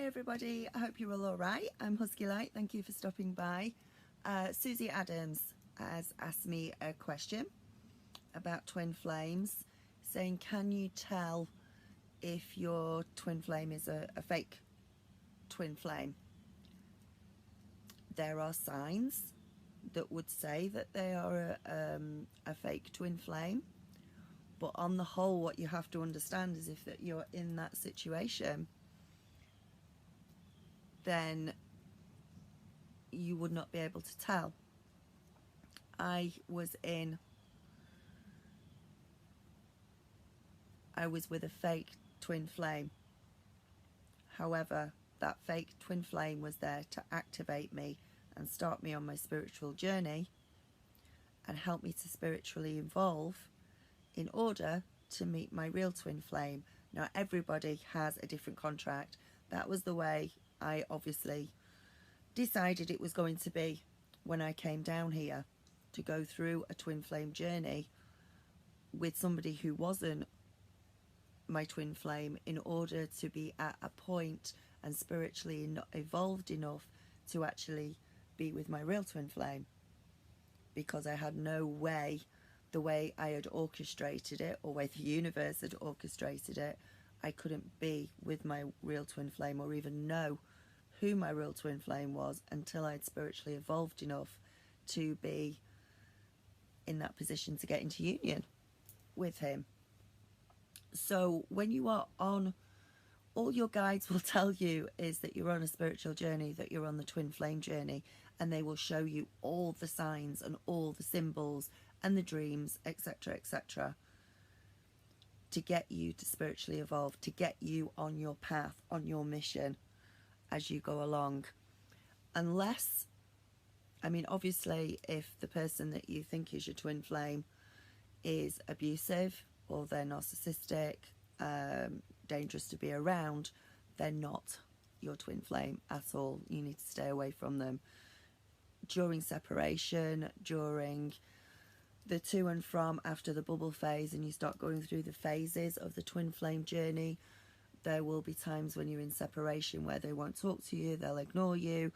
everybody, I hope you're all right. I'm Husky Light, thank you for stopping by. Susie Adams has asked me a question about twin flames, saying can you tell if your twin flame is a fake twin flame? There are signs that would say that they are a fake twin flame, but on the whole what you have to understand is if that you're in that situation, then you would not be able to tell. I was with a fake twin flame. However, that fake twin flame was there to activate me and start me on my spiritual journey and help me to spiritually evolve in order to meet my real twin flame. Now, everybody has a different contract. That was the way I obviously decided it was going to be when I came down here to go through a twin flame journey with somebody who wasn't my twin flame, in order to be at a point and spiritually evolved enough to actually be with my real twin flame, because I had no way, the way I had orchestrated it or way the universe had orchestrated it, I couldn't be with my real twin flame or even know who my real twin flame was until I'd spiritually evolved enough to be in that position to get into union with him. So when you are on, all your guides will tell you is that you're on a spiritual journey, that you're on the twin flame journey, and they will show you all the signs and all the symbols and the dreams, etc., etc., to get you to spiritually evolve, to get you on your path, on your mission as you go along. Unless, I mean, obviously, if the person that you think is your twin flame is abusive or they're narcissistic, dangerous to be around, they're not your twin flame at all. You need to stay away from them. During separation, during the to and from after the bubble phase, and you start going through the phases of the twin flame journey, there will be times when you're in separation where they won't talk to you, they'll ignore you,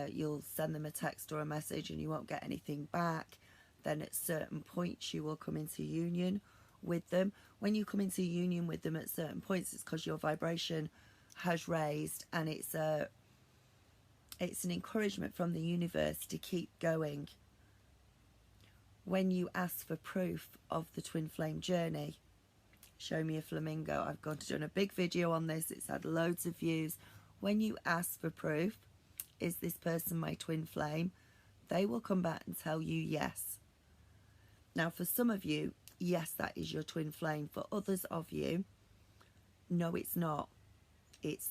you'll send them a text or a message and you won't get anything back. Then at certain points you will come into union with them. When you come into union with them at certain points, it's because your vibration has raised, and it's an encouragement from the universe to keep going. When you ask for proof of the twin flame journey, show me a flamingo. I've gone to done a big video on this. It's had loads of views. When you ask for proof, is this person my twin flame? They will come back and tell you yes. Now, for some of you, yes, that is your twin flame. For others of you, no, it's not. It's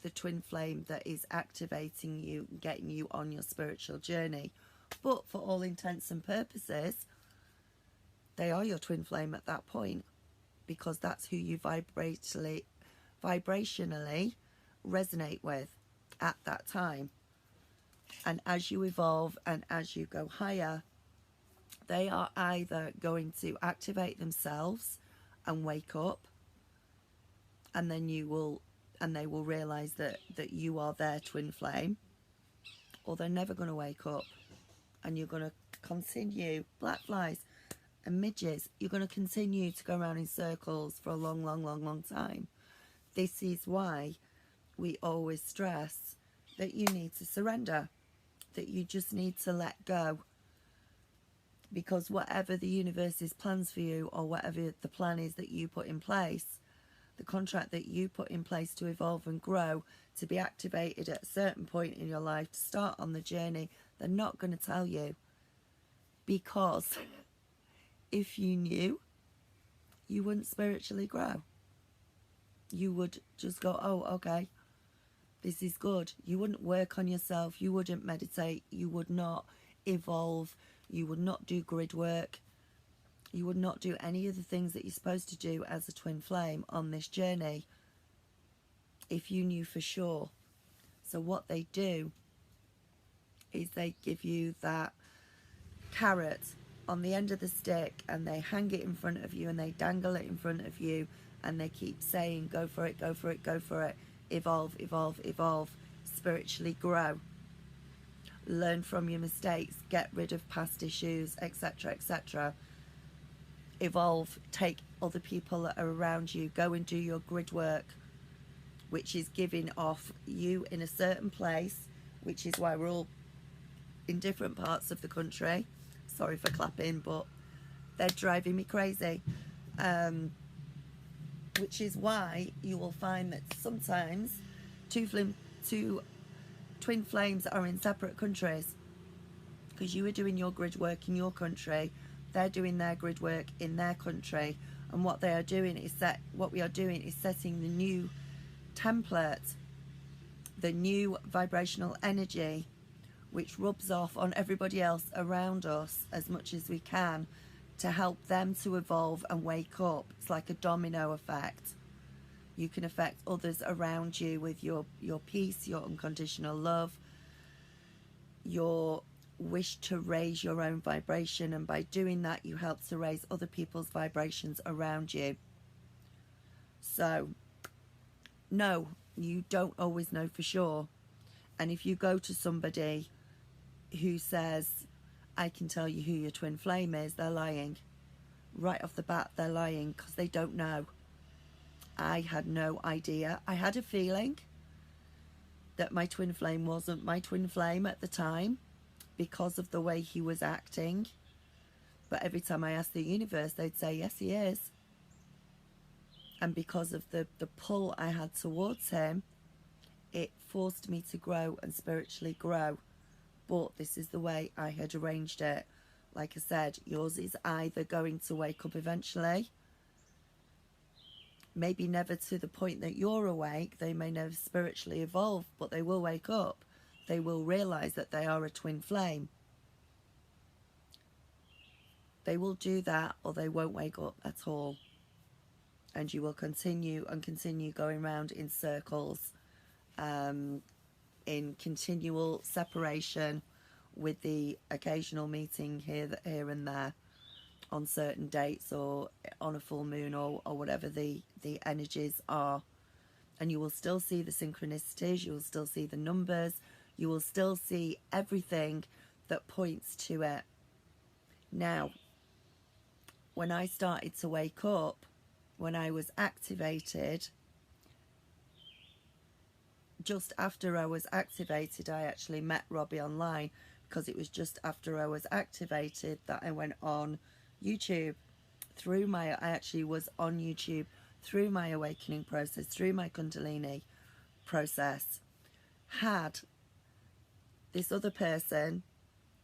the twin flame that is activating you, getting you on your spiritual journey. But for all intents and purposes, they are your twin flame at that point, because that's who you vibrationally resonate with at that time. And as you evolve and as you go higher, they are either going to activate themselves and wake up, and then they will realize that you are their twin flame, or they're never going to wake up, and you're going to continue, black flies and midges, you're going to continue to go around in circles for a long time. This is why we always stress that you need to surrender, that you just need to let go. Because whatever the universe's plans for you, or whatever the plan is that you put in place, the contract that you put in place to evolve and grow, to be activated at a certain point in your life, to start on the journey, they're not going to tell you. Because if you knew, you wouldn't spiritually grow. You would just go, oh, okay, this is good. You wouldn't work on yourself. You wouldn't meditate. You would not evolve. You would not do grid work. You would not do any of the things that you're supposed to do as a twin flame on this journey if you knew for sure. So what they do is they give you that carrot on the end of the stick, and they hang it in front of you, and they dangle it in front of you, and they keep saying, go for it, go for it, go for it, evolve, evolve, evolve, spiritually grow, learn from your mistakes, get rid of past issues, etc., etc. Evolve, take other people that are around you, go and do your grid work, which is giving off you in a certain place, which is why we're all in different parts of the country. Sorry for clapping, but they're driving me crazy. Which is why you will find that sometimes two twin flames are in separate countries, because you are doing your grid work in your country, they're doing their grid work in their country, and what we are doing is setting the new template, the new vibrational energy, which rubs off on everybody else around us as much as we can, to help them to evolve and wake up. It's like a domino effect. You can affect others around you with your peace, your unconditional love, your wish to raise your own vibration, and by doing that you help to raise other people's vibrations around you. So no, you don't always know for sure. And if you go to somebody who says, I can tell you who your twin flame is, they're lying. Right off the bat, they're lying, because they don't know. I had no idea. I had a feeling that my twin flame wasn't my twin flame at the time because of the way he was acting. But every time I asked the universe, they'd say, yes, he is. And because of the pull I had towards him, it forced me to grow and spiritually grow. But this is the way I had arranged it. Like I said, yours is either going to wake up eventually, maybe never to the point that you're awake, they may never spiritually evolve, but they will wake up. They will realize that they are a twin flame. They will do that, or they won't wake up at all. And you will continue and continue going round in circles, in continual separation, with the occasional meeting here and there on certain dates, or on a full moon, or whatever the energies are. And you will still see the synchronicities, you will still see the numbers, you will still see everything that points to it. Now, when I started to wake up, when I was activated, just after I was activated, I actually met Robbie online, because it was just after I was activated that I went on YouTube. I actually was on YouTube through my awakening process, through my Kundalini process. Had this other person,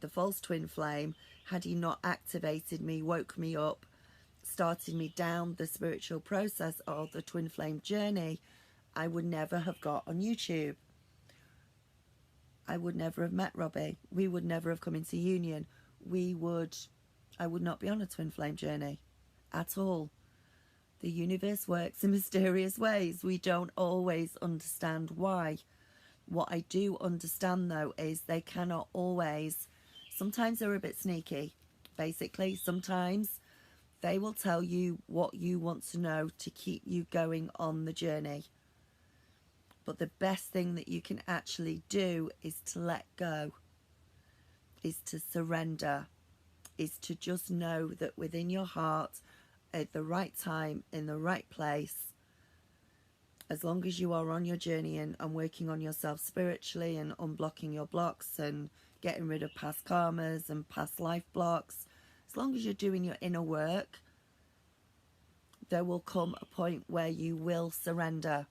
the false twin flame, had he not activated me, woke me up, started me down the spiritual process of the twin flame journey, I would never have got on YouTube. I would never have met Robbie. We would never have come into union. I would not be on a twin flame journey at all. The universe works in mysterious ways. We don't always understand why. What I do understand, though, is they cannot always. Sometimes they're a bit sneaky, basically. Sometimes they will tell you what you want to know to keep you going on the journey. But the best thing that you can actually do is to let go, is to surrender, is to just know that within your heart, at the right time, in the right place, as long as you are on your journey and working on yourself spiritually and unblocking your blocks and getting rid of past karmas and past life blocks, as long as you're doing your inner work, there will come a point where you will surrender,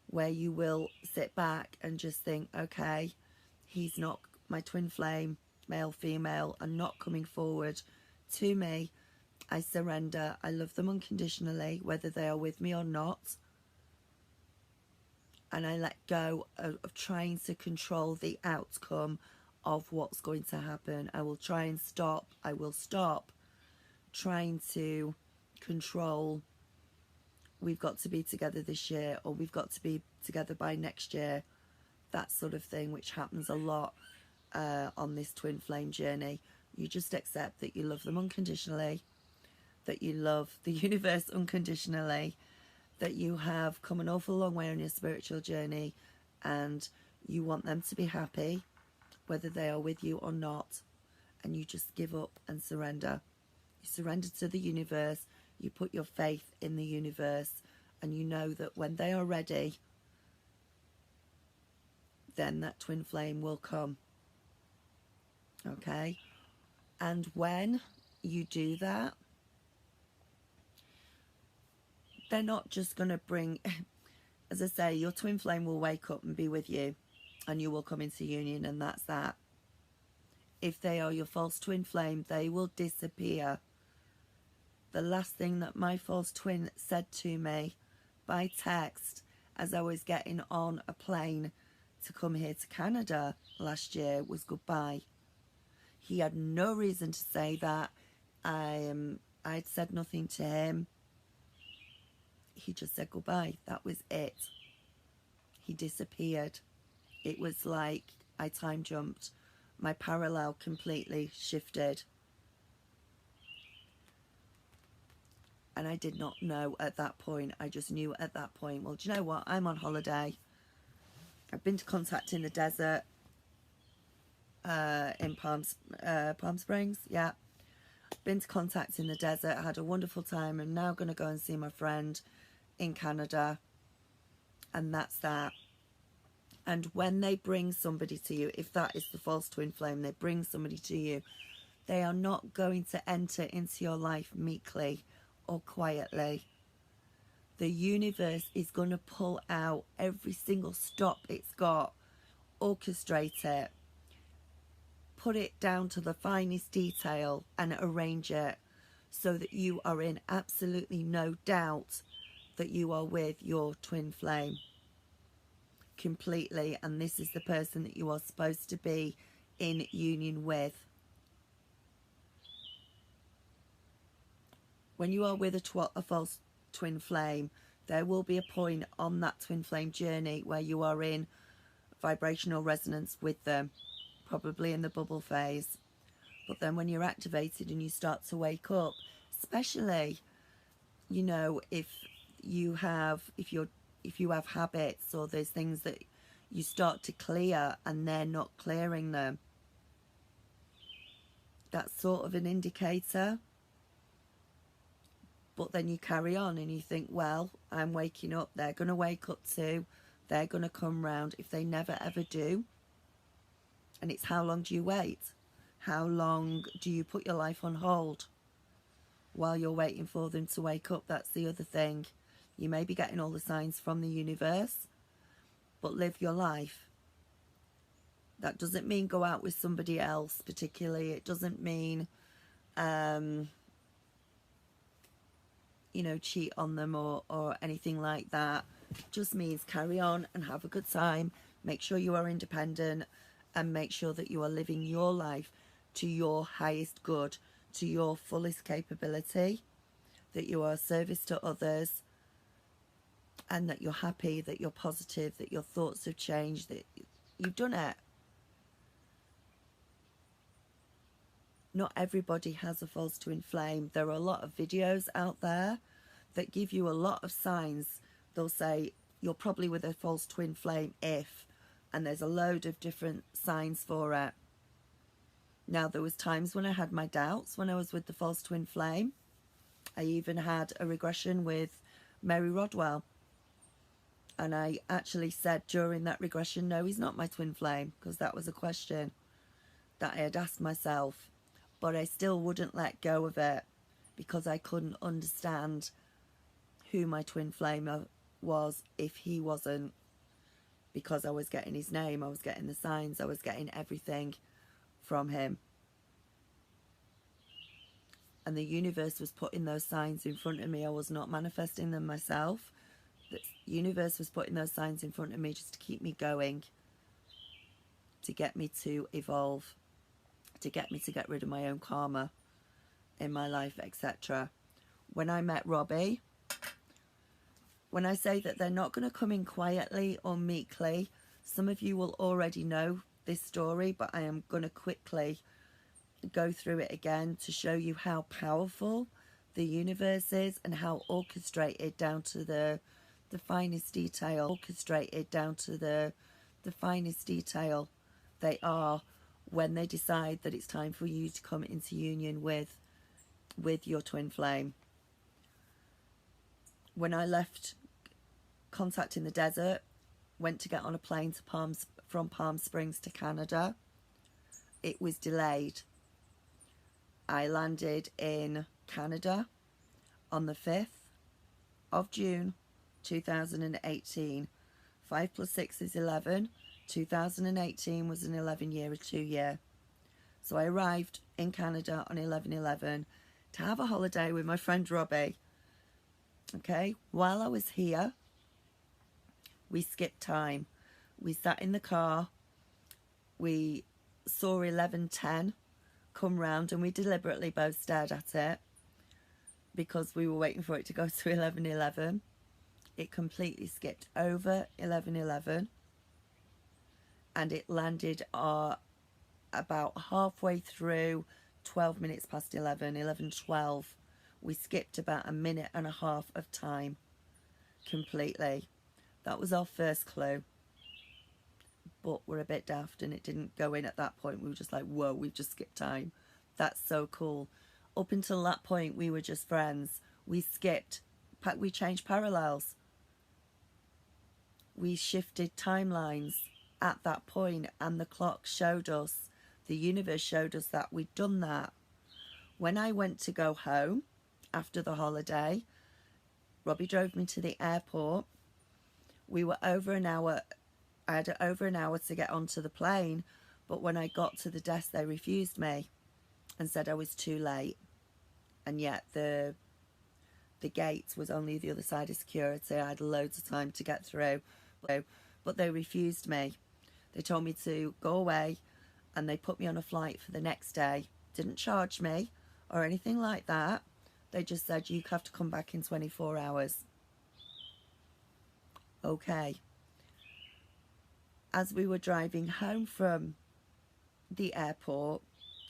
where you will sit back and just think, okay, he's not my twin flame, male, female, and not coming forward to me. I surrender. I love them unconditionally, whether they are with me or not. And I let go of trying to control the outcome of what's going to happen. I will try and stop. I will stop trying to control, we've got to be together this year, or we've got to be together by next year. That sort of thing, which happens a lot on this twin flame journey. You just accept that you love them unconditionally, that you love the universe unconditionally, that you have come an awful long way on your spiritual journey and you want them to be happy, whether they are with you or not, and you just give up and surrender. You surrender to the universe, you put your faith in the universe, and you know that when they are ready, then that twin flame will come. Okay? And when you do that, they're not just going to bring, as I say, your twin flame will wake up and be with you, and you will come into union, and that's that. If they are your false twin flame, they will disappear. The last thing that my false twin said to me by text as I was getting on a plane to come here to Canada last year was goodbye. He had no reason to say that. I'd said nothing to him. He just said goodbye. That was it. He disappeared. It was like I time jumped. My parallel completely shifted. And I did not know at that point. I just knew at that point, well, do you know what? I'm on holiday. I've been to contact in the desert in Palm Springs. Yeah. Been to contact in the desert. Had a wonderful time. I'm now going to go and see my friend in Canada. And that's that. And when they bring somebody to you, if that is the false twin flame, they bring somebody to you, they are not going to enter into your life meekly or quietly. The universe is going to pull out every single stop it's got, orchestrate it, put it down to the finest detail and arrange it so that you are in absolutely no doubt that you are with your twin flame completely, and this is the person that you are supposed to be in union with. When you are with a false twin flame, there will be a point on that twin flame journey where you are in vibrational resonance with them, probably in the bubble phase. But then when you're activated and you start to wake up, especially, you know, if you have habits or there's things that you start to clear and they're not clearing them, that's sort of an indicator. But then you carry on and you think, well, I'm waking up, they're going to wake up too, they're going to come round. If they never ever do, and it's how long do you wait? How long do you put your life on hold while you're waiting for them to wake up? That's the other thing. You may be getting all the signs from the universe, but live your life. That doesn't mean go out with somebody else particularly. It doesn't mean, you know, cheat on them or anything like that. It just means carry on and have a good time. Make sure you are independent and make sure that you are living your life to your highest good, to your fullest capability, that you are of service to others, and that you're happy, that you're positive, that your thoughts have changed, that you've done it. Not everybody has a false twin flame. There are a lot of videos out there that give you a lot of signs. They'll say, you're probably with a false twin flame if, and there's a load of different signs for it. Now, there was times when I had my doubts when I was with the false twin flame. I even had a regression with Mary Rodwell. And I actually said during that regression, no, he's not my twin flame, because that was a question that I had asked myself. But I still wouldn't let go of it because I couldn't understand who my twin flame was if he wasn't, because I was getting his name, I was getting the signs, I was getting everything from him. And the universe was putting those signs in front of me. I was not manifesting them myself. The universe was putting those signs in front of me just to keep me going, to get me to evolve, to get me to get rid of my own karma in my life, etc. When I met Robbie, when I say that they're not going to come in quietly or meekly, some of you will already know this story, but I am going to quickly go through it again to show you how powerful the universe is and how orchestrated down to the finest detail, orchestrated down to the finest detail they are when they decide that it's time for you to come into union with your twin flame. When I left Contact in the Desert, went to get on a plane to from Palm Springs to Canada, it was delayed. I landed in Canada on the 5th of June 2018. 5 plus 6 is 11. 2018 was an 11-year, a 2-year. So I arrived in Canada on 11/11 to have a holiday with my friend Robbie. Okay, while I was here, we skipped time. We sat in the car, we saw 11:10 come round, and we deliberately both stared at it because we were waiting for it to go to 11:11. It completely skipped over 11:11, and it landed about halfway through 12 minutes past 11, 11:12. We skipped about a minute and a half of time completely. That was our first clue. But we're a bit daft and it didn't go in at that point. We were just like, whoa, we've just skipped time. That's so cool. Up until that point, we were just friends. We skipped, we changed parallels. We shifted timelines at that point, and the clock showed us, the universe showed us that we'd done that. When I went to go home after the holiday, Robbie drove me to the airport. We were over an hour. I had over an hour to get onto the plane, but when I got to the desk, they refused me and said I was too late. And yet the gate was only the other side of security. I had loads of time to get through, but they refused me. They told me to go away, and they put me on a flight for the next day. Didn't charge me or anything like that. They just said, you have to come back in 24 hours. Okay. As we were driving home from the airport,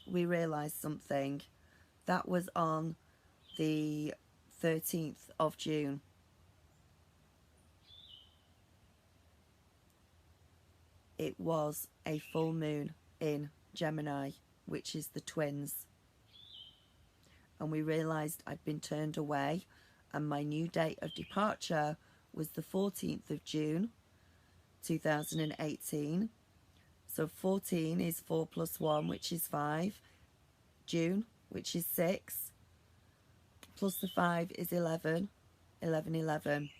we realised something. That was on the 13th of June. It was a full moon in Gemini, which is the twins. And we realised I'd been turned away, and my new date of departure was the 14th of June 2018. So 14 is 4 plus 1, which is 5. June, which is 6. Plus the 5 is 11. 11/11.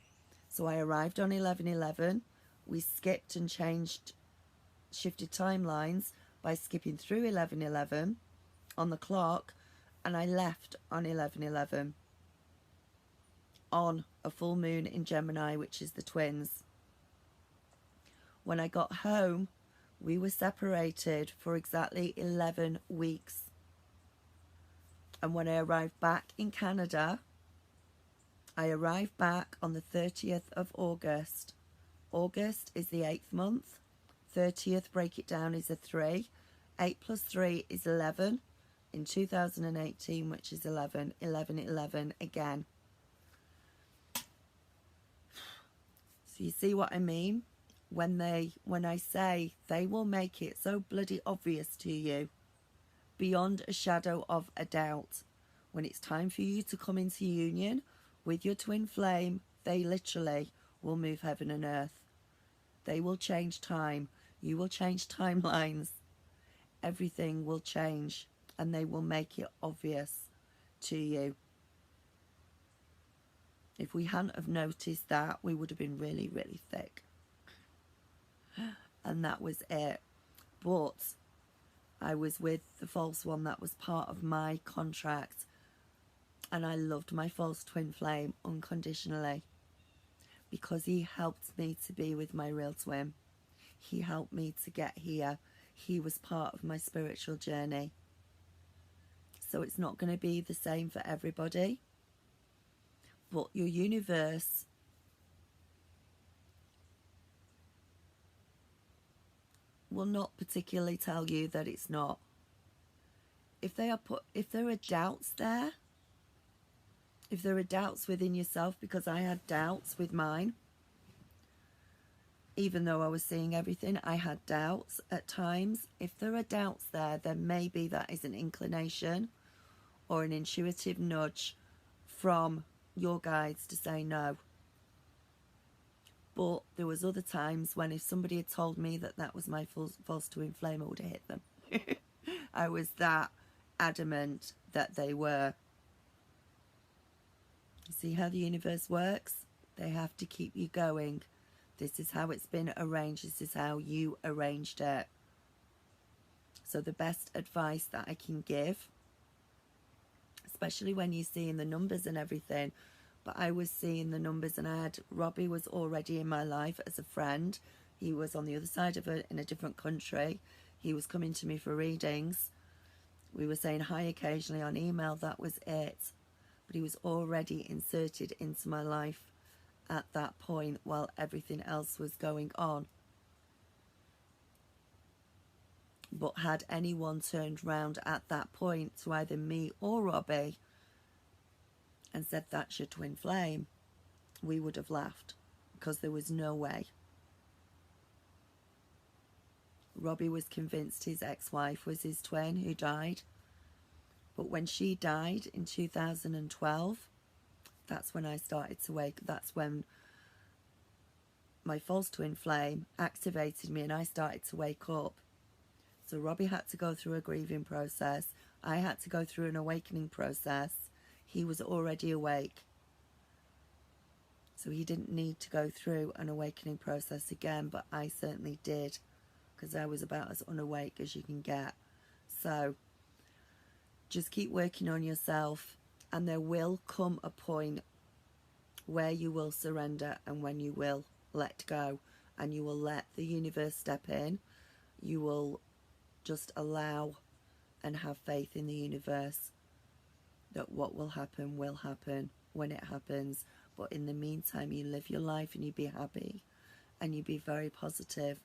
So I arrived on 11/11. We skipped and shifted timelines by skipping through 11/11 on the clock, and I left on 11/11 on a full moon in Gemini, which is the twins. When I got home, we were separated for exactly 11 weeks. And when I arrived back in Canada, I arrived back on the 30th of August. August is the 8th month. 30th, break it down, is a 3. 8 plus 3 is 11 in 2018, which is 11. 11/11 again. So you see what I mean? When I say they will make it so bloody obvious to you, beyond a shadow of a doubt, when it's time for you to come into union with your twin flame, they literally will move heaven and earth. They will change time. You will change timelines. Everything will change, and they will make it obvious to you. If we hadn't have noticed that, we would have been really, really thick. And that was it. But I was with the false one that was part of my contract, and I loved my false twin flame unconditionally because he helped me to be with my real twin. He helped me to get here. He was part of my spiritual journey. So it's not going to be the same for everybody, but your universe will not particularly tell you that it's not. If there are doubts there, If there are doubts within yourself, because I had doubts with mine, even though I was seeing everything, I had doubts at times. If there are doubts there, then maybe that is an inclination or an intuitive nudge from your guides to say no. But there was other times when if somebody had told me that that was my false twin flame, I would have hit them. I was that adamant that they were. You see how the universe works? They have to keep you going. This is how it's been arranged. This is how you arranged it. So the best advice that I can give, especially when you're seeing the numbers and everything, but I was seeing the numbers, and Robbie was already in my life as a friend. He was on the other side of it in a different country. He was coming to me for readings. We were saying hi occasionally on email, that was it. But he was already inserted into my life at that point while everything else was going on. But had anyone turned round at that point to either me or Robbie and said that's your twin flame, we would have laughed, because there was no way. Robbie was convinced his ex-wife was his twin who died. But when she died in 2012, that's when I started to wake. That's when my false twin flame activated me and I started to wake up. So Robbie had to go through a grieving process. I had to go through an awakening process. He was already awake. So he didn't need to go through an awakening process again, but I certainly did, because I was about as unawake as you can get. So just keep working on yourself, and there will come a point where you will surrender and when you will let go, and you will let the universe step in. You will just allow and have faith in the universe that what will happen when it happens. But in the meantime, you live your life and you be happy and you be very positive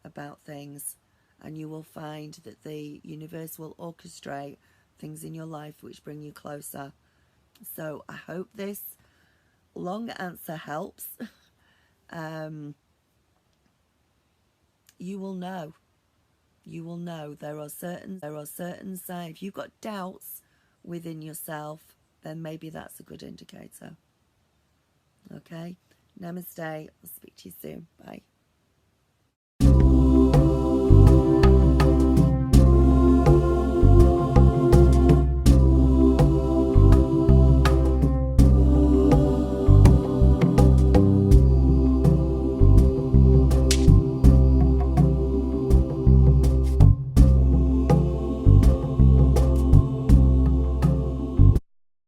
about things, and you will find that the universe will orchestrate things in your life which bring you closer. So I hope this long answer helps. You will know. You will know. There are certain signs. If you've got doubts within yourself, then maybe that's a good indicator. Okay? Namaste. I'll speak to you soon. Bye.